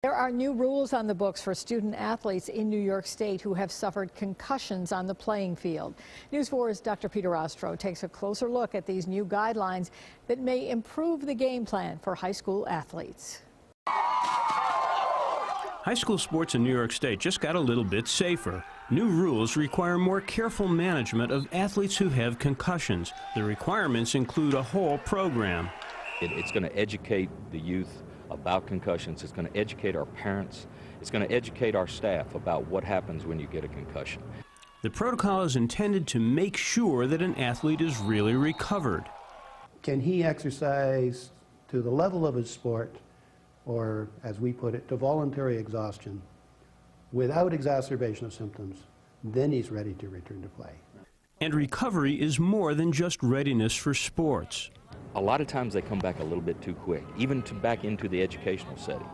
There are new rules on the books for student athletes in New York State who have suffered concussions on the playing field. News 4's Dr. Peter Ostro takes a closer look at these new guidelines that may improve the game plan for high school athletes. High school sports in New York State just got a little bit safer. New rules require more careful management of athletes who have concussions. The requirements include a whole program. It's going to educate the youth about concussions. It's going to educate our parents. It's going to educate our staff about what happens when you get a concussion. The protocol is intended to make sure that an athlete is really recovered. Can he exercise to the level of his sport, or as we put it, to voluntary exhaustion, without exacerbation of symptoms? Then he's ready to return to play. And recovery is more than just readiness for sports. A lot of times they come back a little bit too quick, even back into the educational setting.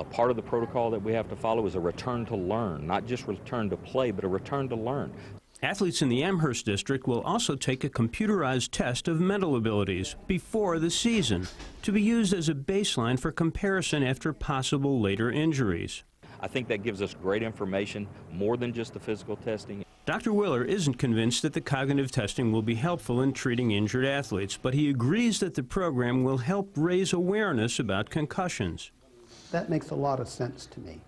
Part of the protocol that we have to follow is a return to learn, not just return to play, but a return to learn. Athletes in the Amherst district will also take a computerized test of mental abilities before the season to be used as a baseline for comparison after possible later injuries. I think that gives us great information, more than just the physical testing. Dr. Willer isn't convinced that the cognitive testing will be helpful in treating injured athletes, but he agrees that the program will help raise awareness about concussions. That makes a lot of sense to me,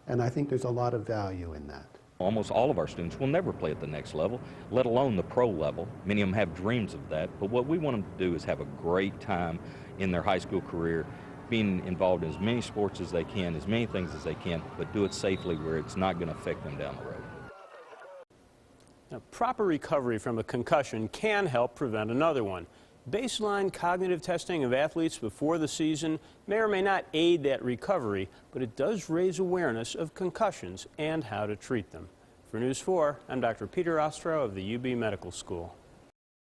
and I think there's a lot of value in that. Almost all of our students will never play at the next level, let alone the pro level. Many of them have dreams of that, but what we want them to do is have a great time in their high school career, being involved in as many sports as they can, as many things as they can, but do it safely where it's not going to affect them down the road. Now, proper recovery from a concussion can help prevent another one. Baseline cognitive testing of athletes before the season may or may not aid that recovery, but it does raise awareness of concussions and how to treat them. For News 4, I'm Dr. Peter Ostro of the UB Medical School.